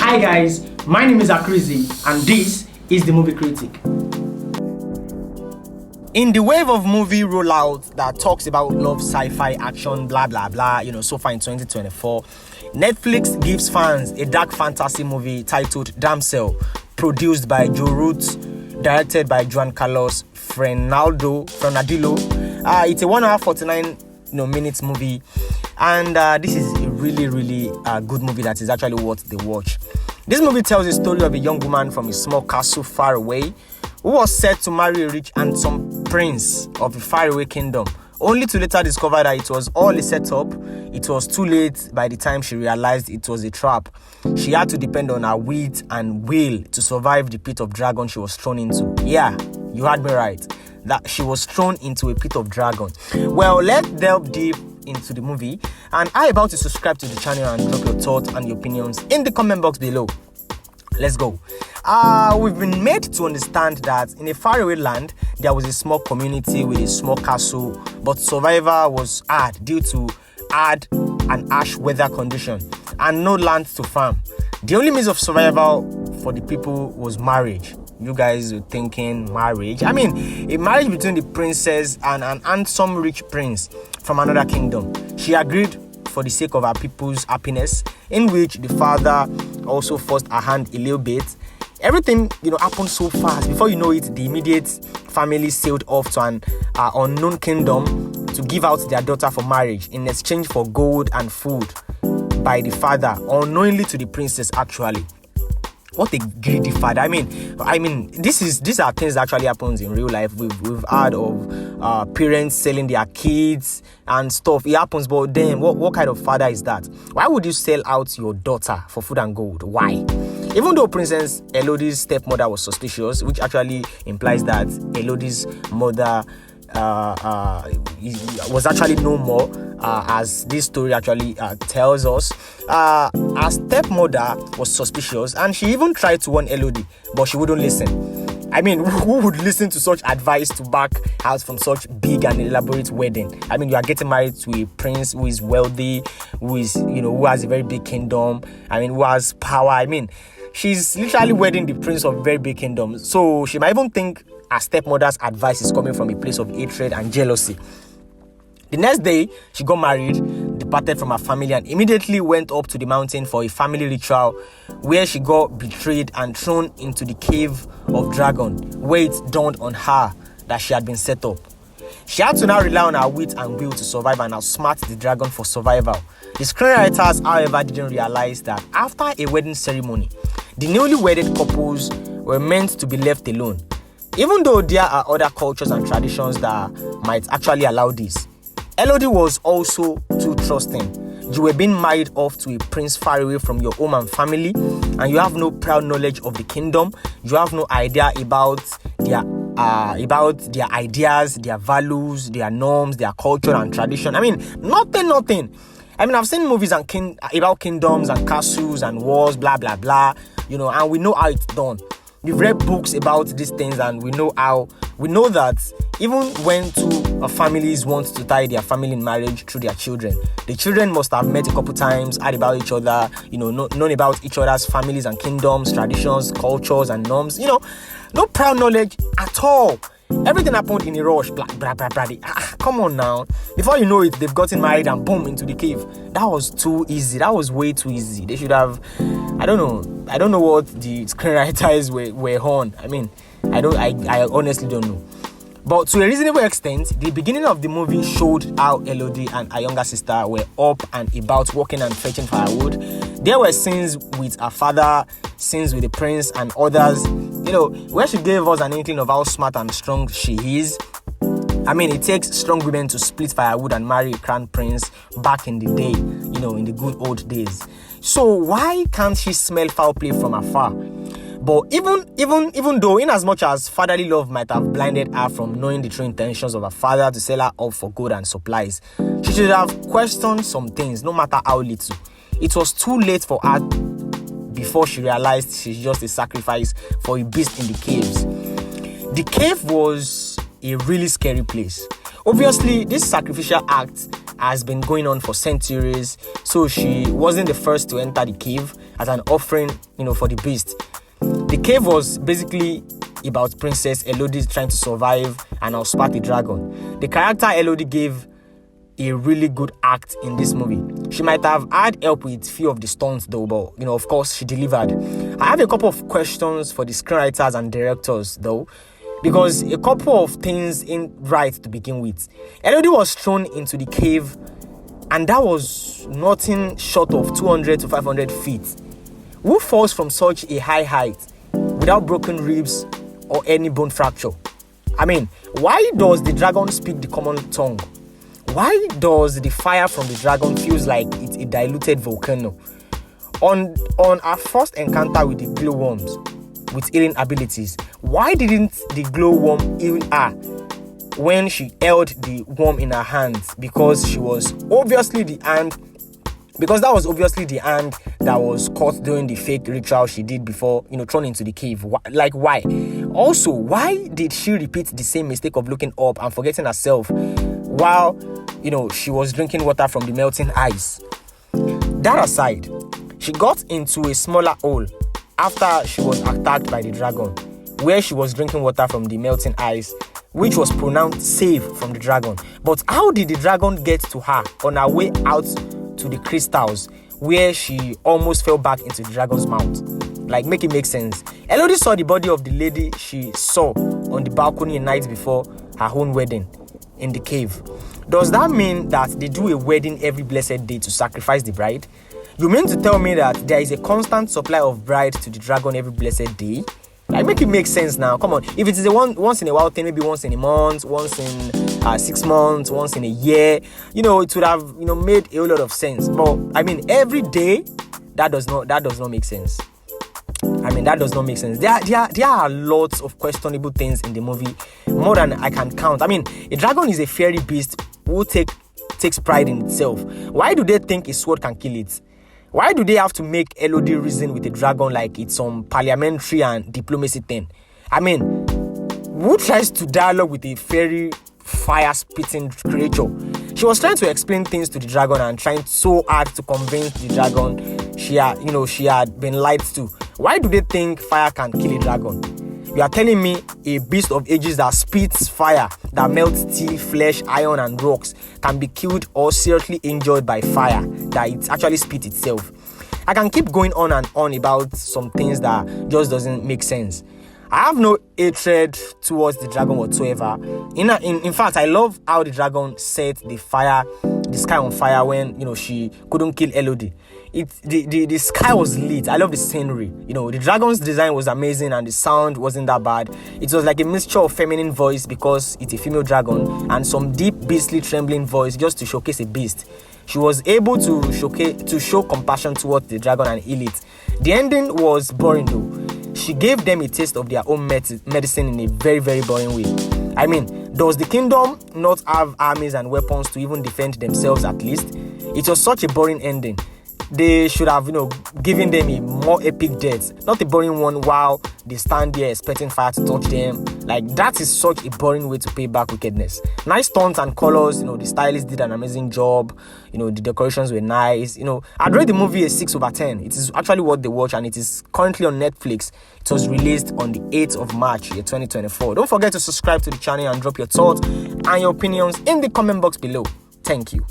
Hi guys, my name is Akrizi and this is the Movie Critic. In the wave of movie rollout that talks about love, sci-fi, action, blah blah blah, so far in 2024, Netflix gives fans a dark fantasy movie titled Damsel, produced by Joe Root, directed by Juan Carlos Fernandillo. It's a 1 hour 49 minutes movie, and this is a really good movie that is actually worth the watch. This movie tells the story of a young woman from a small castle far away who was set to marry a rich handsome prince of a faraway kingdom, only to later discover that it was all a setup. It was too late by the time she realized it was a trap. She had to depend on her wit and will to survive the pit of dragon she was thrown into. Yeah, you heard me right. That she was thrown into a pit of dragon. Well, let's delve deep into the movie, and how about to subscribe to the channel and drop your thoughts and your opinions in the comment box below. Let's go. We've been made to understand that in a faraway land there was a small community with a small castle, but survival was hard due to hard and harsh weather condition and no land to farm. The only means of survival for the people was marriage. You guys were thinking marriage? I mean, a marriage between the princess and an handsome rich prince from another kingdom. She agreed for the sake of her people's happiness, in which the father also forced her hand a little bit. Everything, happened so fast. Before you know it, the immediate family sailed off to an unknown kingdom to give out their daughter for marriage in exchange for gold and food by the father, unknowingly to the princess actually. What a greedy father. I mean, these are things that actually happens in real life. We've heard of parents selling their kids and stuff. It happens, but then what kind of father is that? Why would you sell out your daughter for food and gold? Why? Even though Princess Elodie's stepmother was suspicious, which actually implies that Elodie's mother was actually no more, as this story actually tells us. Her stepmother was suspicious, and she even tried to warn Elodie, but she wouldn't listen. I mean, who would listen to such advice to back out from such big and elaborate wedding? I mean, you are getting married to a prince who is wealthy, who has a very big kingdom. I mean, who has power. I mean, she's literally wedding the prince of a very big kingdom. So she might even think her stepmother's advice is coming from a place of hatred and jealousy. The next day, she got married, departed from her family, and immediately went up to the mountain for a family ritual where she got betrayed and thrown into the cave of dragon, where it dawned on her that she had been set up. She had to now rely on her wit and will to survive and outsmart the dragon for survival. The screenwriters, however, didn't realize that after a wedding ceremony, the newly wedded couples were meant to be left alone, even though there are other cultures and traditions that might actually allow this. Elodie was also too trusting. You were being married off to a prince far away from your home and family, and you have no proud knowledge of the kingdom. You have no idea about their ideas, their values, their norms, their culture and tradition. I mean, nothing. I mean, I've seen movies about kingdoms and castles and wars, blah blah blah, and we know how it's done. We've read books about these things, and we know that even when two families want to tie their family in marriage through their children, the children must have met a couple times, heard about each other, known about each other's families and kingdoms, traditions, cultures and norms. No proud knowledge at all. Everything happened in a rush. Blah, blah, blah, blah. Come on now. Before you know it, they've gotten married and boom, into the cave. That was too easy. That was way too easy. They should have, I don't know what the screenwriters were on. I mean, I honestly don't know. But to a reasonable extent, the beginning of the movie showed how Elodie and her younger sister were up and about working and fetching firewood. There were scenes with her father, scenes with the prince and others, where she gave us an inkling of how smart and strong she is. I mean, it takes strong women to split firewood and marry a crown prince back in the day, in the good old days. So why can't she smell foul play from afar? But even though, in as much as fatherly love might have blinded her from knowing the true intentions of her father to sell her up for gold and supplies, she should have questioned some things, no matter how little. It was too late for her before she realized she's just a sacrifice for a beast in the caves. The cave was a really scary place. Obviously, this sacrificial act has been going on for centuries, so she wasn't the first to enter the cave. as an offering, for the beast. The cave was basically about Princess Elodie trying to survive and outsmart the dragon. The character Elodie gave a really good act in this movie. She might have had help with few of the stunts though, but of course she delivered. I have a couple of questions for the screenwriters and directors though, because a couple of things ain't right to begin with. Elodie was thrown into the cave, and that was nothing short of 200 to 500 feet. Who falls from such a high height without broken ribs or any bone fracture? I mean, why does the dragon speak the common tongue? Why does the fire from the dragon feels like it's a diluted volcano? On our first encounter with the glowworms with healing abilities, why didn't the glowworm heal her when she held the worm in her hands? Because that was obviously the hand that was caught during the fake ritual she did before, thrown into the cave. Why? Also, why did she repeat the same mistake of looking up and forgetting herself while, she was drinking water from the melting ice? That aside, she got into a smaller hole after she was attacked by the dragon, where she was drinking water from the melting ice, which was pronounced safe from the dragon. But how did the dragon get to her on her way out to the crystals, where she almost fell back into the dragon's mouth? Make it make sense. Elodie saw the body of the lady she saw on the balcony a night before her own wedding in the cave. Does that mean that they do a wedding every blessed day to sacrifice the bride? You mean to tell me that there is a constant supply of bride to the dragon every blessed day? Make it make sense now. Come on. If it is a once in a while thing, maybe once in a month, once in 6 months, once in a year, it would have made a whole lot of sense. But every day, that does not make sense. That does not make sense. There are lots of questionable things in the movie, more than I can count. A dragon is a fiery beast who takes pride in itself. Why do they think a sword can kill it? Why do they have to make Elodie reason with a dragon like it's some parliamentary and diplomacy thing? Who tries to dialogue with a fairy fire-spitting creature? She was trying to explain things to the dragon and trying so hard to convince the dragon she had been lied to. Why do they think fire can kill a dragon? You are telling me a beast of ages that spits fire, that melts steel, flesh, iron and rocks can be killed or seriously injured by fire, that it actually spits itself? I can keep going on and on about some things that just doesn't make sense. I have no hatred towards the dragon whatsoever. In fact, I love how the dragon set the sky on fire when she couldn't kill Elodie. The sky was lit. I love the scenery. The dragon's design was amazing and the sound wasn't that bad. It was like a mixture of feminine voice because it's a female dragon and some deep beastly trembling voice just to showcase a beast. She was able to show compassion towards the dragon and heal it. The ending was boring though. She gave them a taste of their own medicine in a very, very boring way. Does the kingdom not have armies and weapons to even defend themselves at least? It was such a boring ending. They should have, given them a more epic death, not a boring one while they stand there expecting fire to touch them. That is such a boring way to pay back wickedness. Nice tones and colors, the stylist did an amazing job, the decorations were nice. I'd rate the movie a 6/10. It is actually worth the watch and it is currently on Netflix. It was released on the 8th of March, 2024. Don't forget to subscribe to the channel and drop your thoughts and your opinions in the comment box below. Thank you.